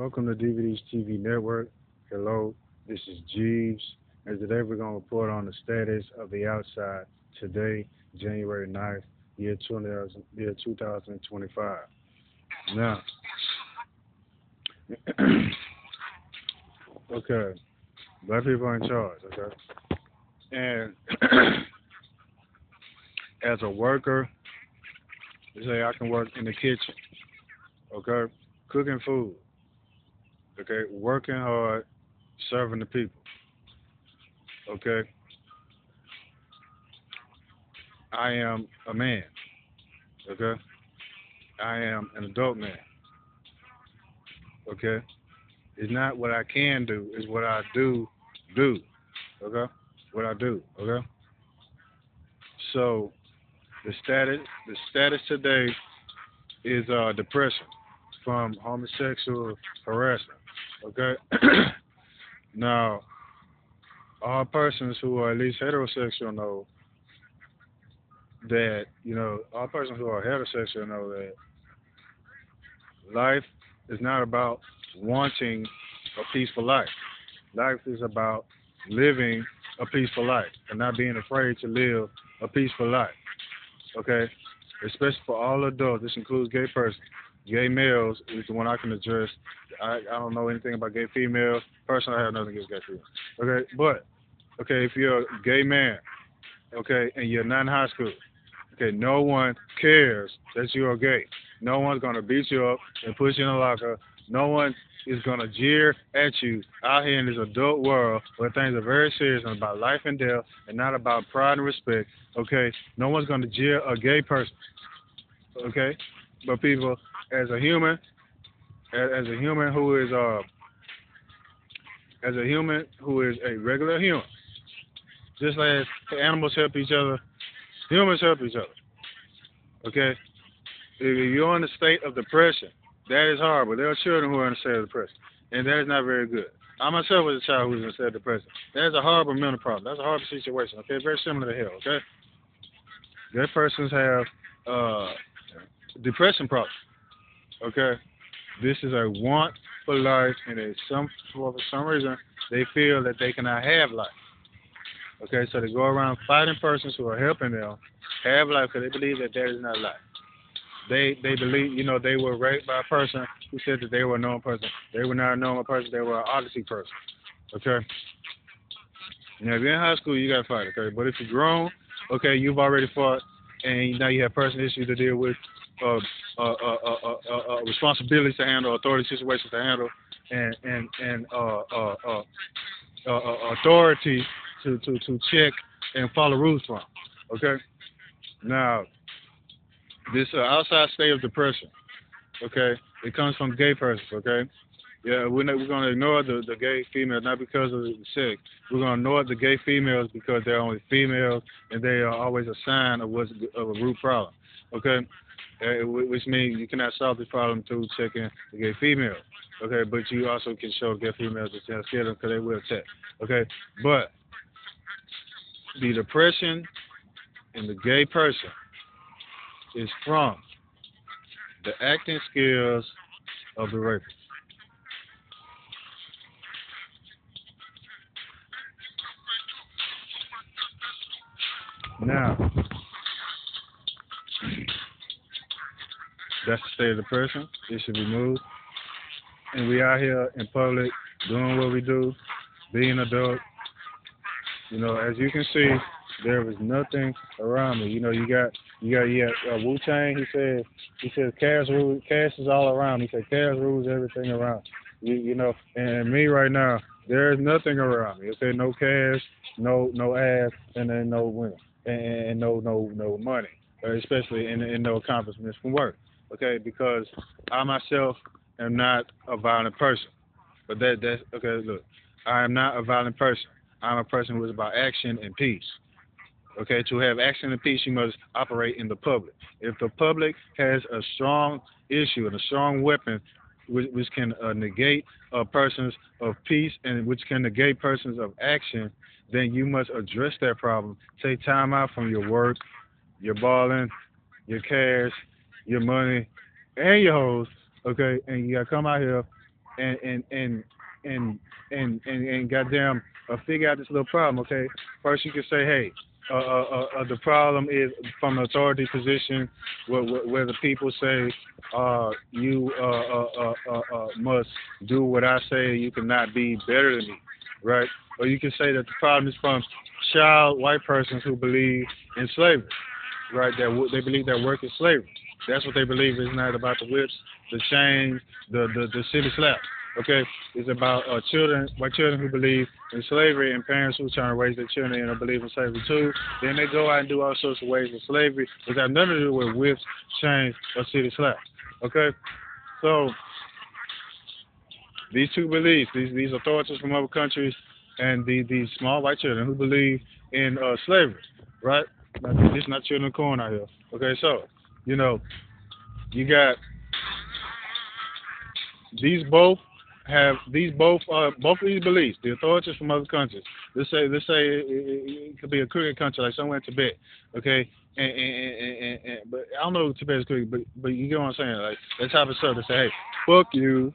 Welcome to DVD's TV Network. Hello, this is Jeeves, and today we're going to report on the status of the outside today, January 9th, year 2025. Now, okay, black people are in charge, okay? And as a worker, they say I can work in the kitchen, okay? Cooking food, okay? Working hard, serving the people, okay? I am a man, okay? I am an adult man, okay? It's not what I can do, it's what I do, okay? What I do, okay? So the status today is depression from homosexual harassment, okay? Now, all persons who are at least heterosexual know that, all persons who are heterosexual know that life is not about wanting a peaceful life. Life is about living a peaceful life and not being afraid to live a peaceful life. Okay? Especially for all adults. This includes gay persons. Gay males is the one I can address. I don't know anything about gay females. Personally, I have nothing against gay females. Okay? But, okay, if you're a gay man, okay, and you're not in high school, okay, no one cares that you're gay. No one's going to beat you up and put you in a locker. No one is going to jeer at you out here in this adult world where things are very serious and about life and death and not about pride and respect, okay? No one's going to jeer a gay person, okay? But people, as a human who is a regular human, just like animals help each other, humans help each other, okay? If you're in a state of depression, that is horrible. There are children who are in a state of depression, and that is not very good. I myself was a child who was in a state of depression. That is a horrible mental problem. That's a horrible situation, okay? Very similar to hell, okay? Gay persons have depression problems, okay? This is a want for life, and for some reason, they feel that they cannot have life. Okay, so they go around fighting persons who are helping them have life because they believe that is not life. They believe, they were raped by a person who said that they were a normal person. They were not a normal person. They were an odyssey person. Okay? Now, if you're in high school, you got to fight, okay? But if you're grown, okay, you've already fought, and now you have personal issues to deal with, responsibilities to handle, authority situations to handle, and authority to check and follow rules from, okay? Now, this outside state of depression, okay, it comes from gay persons, okay? Yeah, we're going to ignore the gay females, not because of the sex. We're going to ignore the gay females because they're only females, and they are always a sign of a root problem, okay? Which means you cannot solve this problem through checking the gay females, okay? But you also can show gay females that you're scared of because they will attack, okay? But the depression in the gay person is from the acting skills of the rapist. Now, that's the state of the person. It should be moved. And we out here in public doing what we do, being adult. As you can see, there is nothing around me. You got Wu-Tang. He says cash is all around. He said cash rules everything around. And me right now, there is nothing around me. Okay, no cash, no ass, and then no women, and no money, especially and no accomplishments from work. Okay, because I myself am not a violent person. But that's okay. Look, I am not a violent person. I'm a person who is about action and peace. Okay, to have action and peace, you must operate in the public. If the public has a strong issue and a strong weapon which can negate persons of peace and which can negate persons of action, then you must address that problem. Take time out from your work, your balling, your cash, your money, and your hoes, okay? And you got to come out here and and and and goddamn figure out this little problem. Okay, first you can say, hey, the problem is from an authority position where the people say you must do what I say. You cannot be better than me, right? Or you can say that the problem is from child white persons who believe in slavery, right? They believe that work is slavery. That's what they believe. It's not about the whips, the chains, the city slap. Okay, it's about children, white children who believe in slavery, and parents who trying to raise their children and believe in slavery too. Then they go out and do all sorts of ways of slavery, which have nothing to do with whips, chains, or city slaps. Okay, so these two beliefs, these authorities from other countries, and these small white children who believe in slavery, right? Now, this is not children of corn out here. Okay, so you know you got these both both of these beliefs. The authorities from other countries. Let's say it could be a crooked country like somewhere in Tibet. Okay, but I don't know if Tibet is crooked, but you get what I'm saying. Like that type of stuff. They say, hey, fuck you,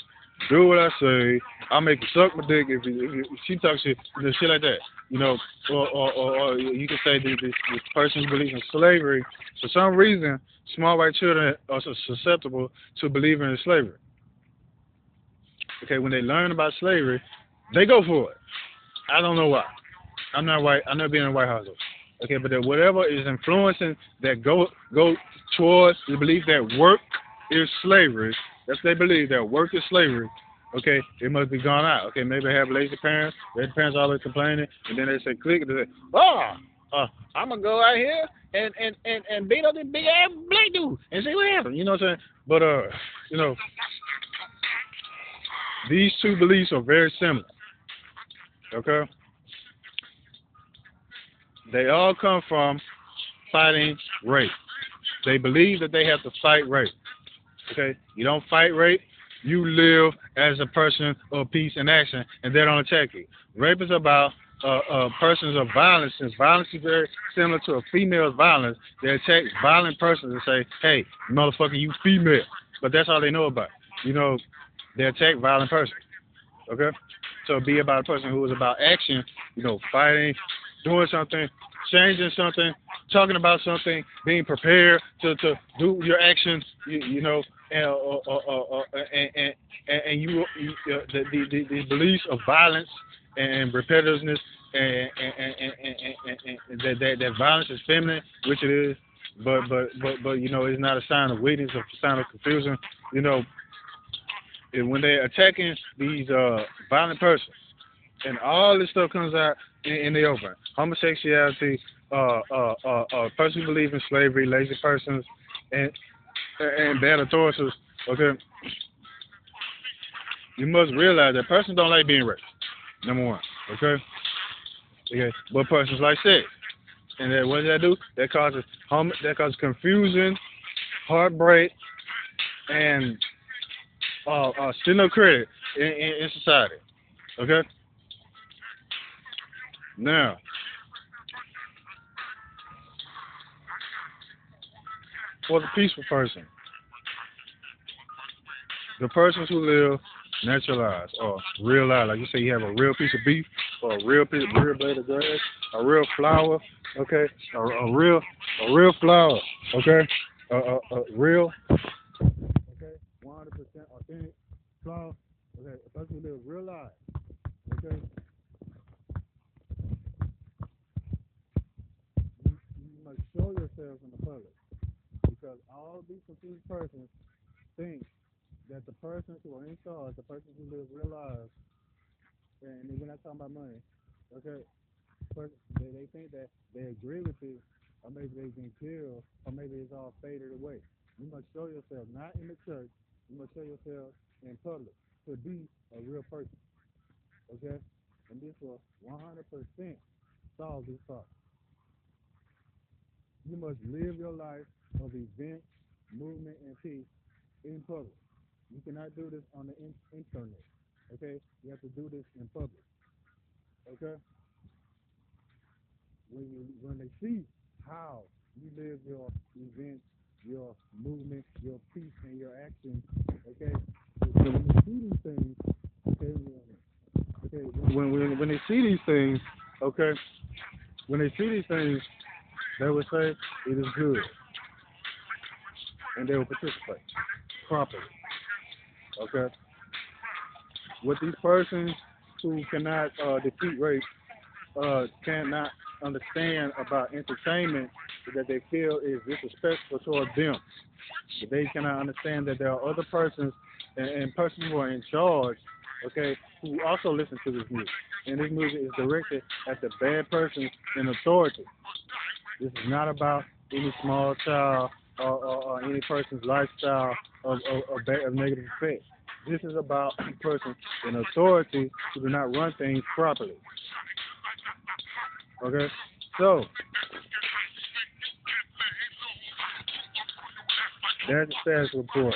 do what I say. I'll make you suck my dick if she talks shit, shit like that. You know, or you can say this person believes in slavery. For some reason, small white children are susceptible to believing in slavery. Okay, when they learn about slavery, they go for it. I don't know why. I'm not white. I'm not being in a white household. Okay, but whatever is influencing that go towards the belief that work is slavery. That's what they believe, that work is slavery. Okay, it must be gone out. Okay, maybe they have lazy parents. Their parents always complaining, and then they say click, and they say, I'm gonna go out here and beat up this big ass black dude and see what happens. You know what I'm saying? But you know. These two beliefs are very similar. Okay? They all come from fighting rape. They believe that they have to fight rape. Okay? You don't fight rape, you live as a person of peace and action, and they don't attack you. Rape is about persons of violence. Since violence is very similar to a female's violence, they attack violent persons and say, hey, motherfucker, you female. But that's all they know about. You know, they attack violent persons. Okay? So be about a person who is about action, you know, fighting, doing something, changing something, talking about something, being prepared to do your actions, you know, and the beliefs of violence and repetitiveness and that violence is feminine, which it is, but you know, it's not a sign of weakness or a sign of confusion, you know. And when they're attacking these violent persons, and all this stuff comes out in the open, homosexuality, persons who believe in slavery, lazy persons, and bad authorities. Okay, you must realize that persons don't like being raped. Number one. Okay. But persons like sex, and then what does that do? That causes confusion, heartbreak, and still no credit in society. Okay? Now, for the peaceful person, the persons who live natural lives or real life, like you say, you have a real piece of beef or a real blade of grass, a real flower, okay, a real flower, okay, a real, okay, 100% authentic flower, okay, a person who lives real life, okay. You must show yourselves in the public because all these confused persons think that the persons who are in charge, the persons who live real lives, and we're not talking about money, okay, they think that they agree with you, or maybe they've been killed, or maybe it's all faded away. You must show yourself, not in the church, you must show yourself in public to be a real person, okay? And this will 100% solve this problem. You must live your life of event, movement, and peace in public. You cannot do this on the internet, okay? You have to do this in public, okay? When they see how you live your events, your movement, your peace, and your actions, okay? When they see these things, when they see these things, okay, when they see these things, they will say it is good, and they will participate properly. Okay, with these persons who cannot defeat rape, cannot understand about entertainment that they feel is disrespectful towards them. They cannot understand that there are other persons and persons who are in charge, okay, who also listen to this music. And this music is directed at the bad persons in authority. This is not about any small child or any person's lifestyle of negative effects. This is about persons in authority who do not run things properly. Okay? So, there's the status report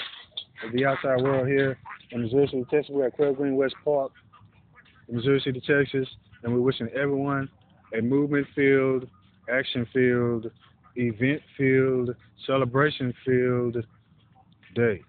of the outside world here in Missouri City, Texas. We're at Craig Green West Park in Missouri City, Texas, and we're wishing everyone a movement-filled, action-filled, event-filled, celebration-filled day.